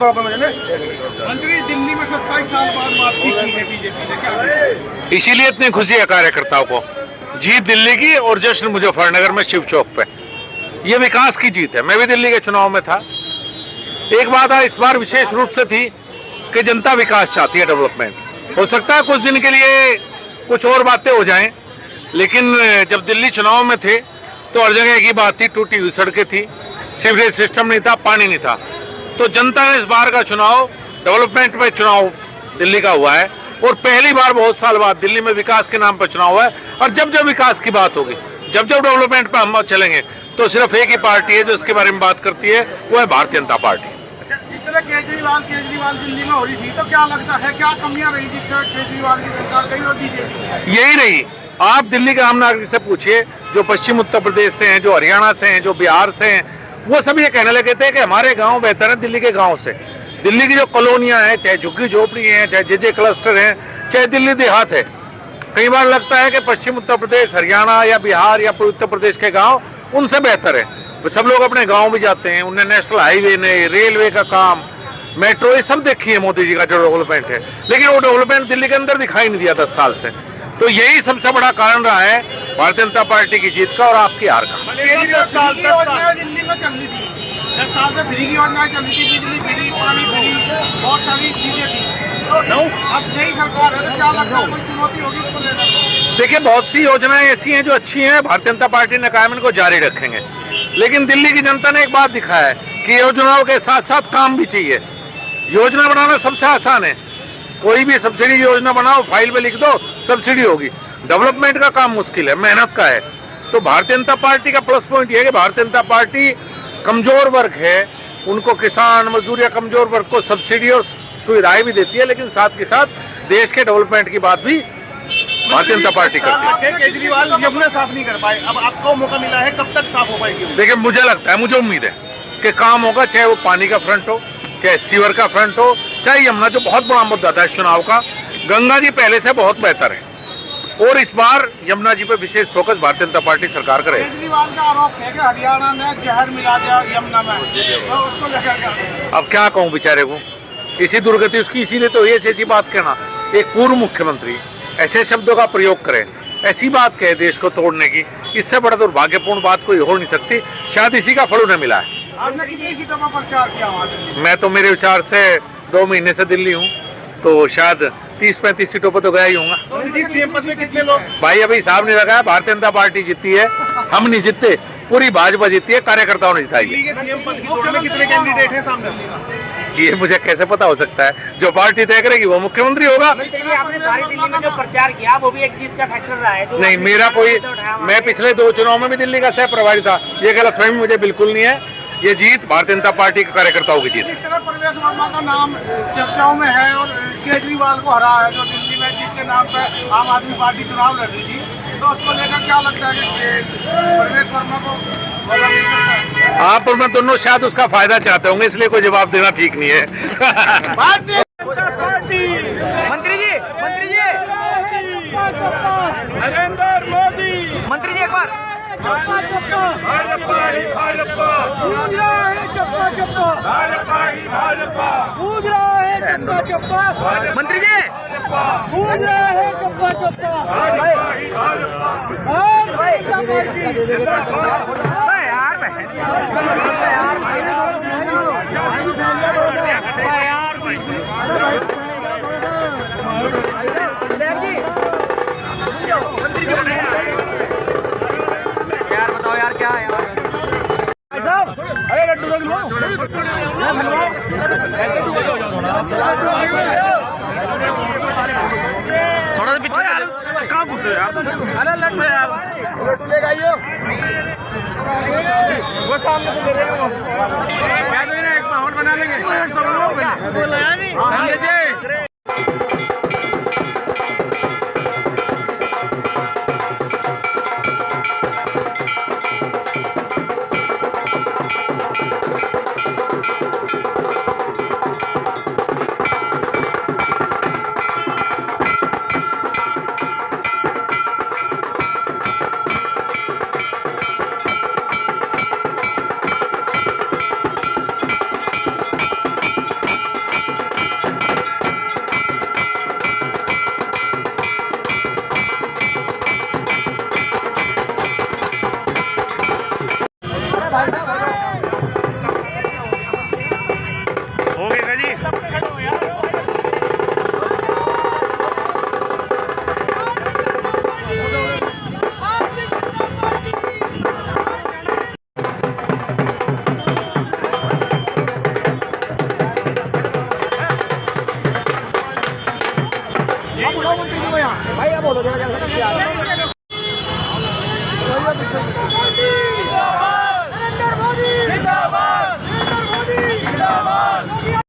मंत्री, दिल्ली में 27 साल बाद वापसी की है बीजेपी ने, क्या इसीलिए इतनी खुशी है कार्यकर्ताओं को। जीत दिल्ली की और जश्न मुजफ्फरनगर में शिव चौक पे। ये विकास की जीत है। मैं भी दिल्ली के चुनाव में था। एक बात इस बार विशेष रूप से थी कि जनता विकास चाहती है, डेवलपमेंट। हो सकता है कुछ दिन के लिए कुछ और बातें हो जाएं, लेकिन जब दिल्ली चुनाव में थे तो हर जगह एक ही बात थी, टूटी हुई सड़कें थी, सीवरेज सिस्टम नहीं था, पानी नहीं था। तो जनता ने इस बार का चुनाव डेवलपमेंट में चुनाव दिल्ली का हुआ है और पहली बार बहुत साल बाद दिल्ली में विकास के नाम पर चुनाव हुआ है। और जब जब विकास की बात होगी, जब जब डेवलपमेंट पर हम चलेंगे, तो सिर्फ एक ही पार्टी है जो इसके बारे में बात करती है, वो है भारतीय जनता पार्टी। अच्छा, जिस तरह केजरीवाल दिल्ली में हो रही थी, तो क्या लगता है क्या कमियां रही जिससे केजरीवाल की सरकार गई और बीजेपी? यही रही। आप दिल्ली के आम नागरिक से पूछिए, जो पश्चिम उत्तर प्रदेश से हैं, जो हरियाणा से हैं, जो बिहार से हैं, वो सभी ये कहने लगे थे कि हमारे गांव बेहतर है दिल्ली के गांव से। दिल्ली की जो कॉलोनियां हैं, चाहे झुग्गी झोपड़ी हैं, चाहे जे क्लस्टर हैं, चाहे दिल्ली देहात है, कई बार लगता है कि पश्चिम उत्तर प्रदेश, हरियाणा या बिहार या उत्तर प्रदेश के गांव उनसे बेहतर है। सब लोग अपने गांव भी जाते हैं। उन्हें नेशनल हाईवे ने, रेलवे का काम, मेट्रो, ये सब देखी है मोदी जी का जो डेवलपमेंट है, लेकिन वो डेवलपमेंट दिल्ली के अंदर दिखाई नहीं दिया 10 साल से। तो यही सबसे बड़ा कारण रहा है भारतीय जनता पार्टी की जीत का और आपकी हार का। दिल्ली में चल रही थी 10 साल से, फ्री की योजनाएं चल रही थी, बिजली फ्री, पानी फ्री, बहुत सारी चीजें थी। तो अब नई सरकार है, तो क्या लगता है कोई चुनौती होगी इसको लेकर? देखिए, बहुत सी योजनाएं ऐसी हैं जो अच्छी हैं, भारतीय जनता पार्टी ने कहा इनको जारी रखेंगे। लेकिन दिल्ली की जनता ने एक बात दिखाया है कि योजनाओं के साथ साथ काम भी चाहिए। योजना बनाना सबसे आसान है, कोई भी सब्सिडी योजना बनाओ, फाइल में लिख दो, सब्सिडी होगी। डेवलपमेंट का काम मुश्किल है, मेहनत का है। तो भारतीय जनता पार्टी का प्लस पॉइंट यह है कि भारतीय जनता पार्टी कमजोर वर्ग है, उनको किसान, मजदूर या कमजोर वर्ग को सब्सिडी और सुविधाएं भी देती है, लेकिन साथ के साथ देश के डेवलपमेंट की बात भी भारतीय जनता पार्टी करती है। केजरीवाल यमुना साफ नहीं कर पाए, अब आपको मौका मिला है, कब तक साफ हो पाएगी? देखिए, मुझे लगता है, मुझे उम्मीद है कि काम होगा, चाहे वो पानी का फ्रंट हो, चाहे सीवर का फ्रंट हो, चाहे यमुना, जो बहुत बड़ा मुद्दा था इस चुनाव का। गंगा जी पहले से बहुत बेहतर है और इस बार यमुना जी पर विशेष फोकस भारतीय जनता पार्टी सरकार करेगी। केजरीवाल का आरोप है कि हरियाणा ने जहर मिला दिया यमुना में, तो उसको लेकर क्या? अब क्या कहूँ बेचारे को, इसी दुर्गति उसकी, इसीलिए तो ये ऐसी बात कहना। एक पूर्व मुख्यमंत्री ऐसे शब्दों का प्रयोग करे, ऐसी बात कहे देश को तोड़ने की, इससे बड़ा दुर्भाग्यपूर्ण बात कोई हो नहीं सकती। शायद इसी का फल उन्हें मिला है। आपने कितनी सीटों पर प्रचार किया वहाँ? मैं तो मेरे विचार से 2 महीने से दिल्ली हूँ, तो शायद 30-35 सीटों पर तो गया ही हूँगा। सीएम पद में कितने लोग? भाई अभी हिसाब नहीं लगाया। भारतीय जनता पार्टी जीती है, हम नहीं जीतते, पूरी भाजपा जीती है, कार्यकर्ताओं ने जिताई है। सीएम पद की दौड़ में कितने कैंडिडेट हैं सामने? ये मुझे कैसे पता हो सकता है? जो पार्टी तय करेगी वो मुख्यमंत्री होगा। आपने सारी दिल्ली में जो प्रचार किया वो भी एक जीत का फैक्टर रहा है। नहीं, मेरा कोई, मैं पिछले 2 चुनाव में भी दिल्ली का सह प्रभारी था। ये गलतफहमी मुझे बिल्कुल नहीं है। ये जीत भारतीय जनता पार्टी के कार्यकर्ताओं की जीत। जिस तरह प्रवेश वर्मा का नाम चर्चाओं में है और केजरीवाल को हरा है, जो दिल्ली में जिसके नाम पर आम आदमी पार्टी चुनाव लड़ रही थी, तो उसको लेकर क्या लगता है कि प्रवेश वर्मा को मौका मिल सकता है? आप और मैं दोनों शायद उसका फायदा चाहते होंगे, इसलिए कोई जवाब देना ठीक नहीं है। भारतीय जनता पार्टी, मंत्री जी नरेंद्र मोदी, मंत्री जी एक बार चप्पा चप्पा, भाजपा ही भाजपा, गूंज रहा है चप्पा चप्पा, भाजपा ही भाजपा, गूंज रहा है चप्पा चप्पा, मंत्री जी गूंज रहा है चप्पा चप्पा, भाजपा ही भाजपा, भारतीय जनता पार्टी। यार बताओ यार, क्या है यार? अरे लड्डू रख लो, थोड़ा सा पीछे कहाँ घुस रहे यार? अरे लड्डू यार, लड्डू ले आइयो, वो सामने से ले रहे हैं। क्या तो एक माहौल बना लेंगे। आप उठाओ मंत्री जी को यहाँ भाई, आप बोलो जरा जरा पीछे आ रहे हैं।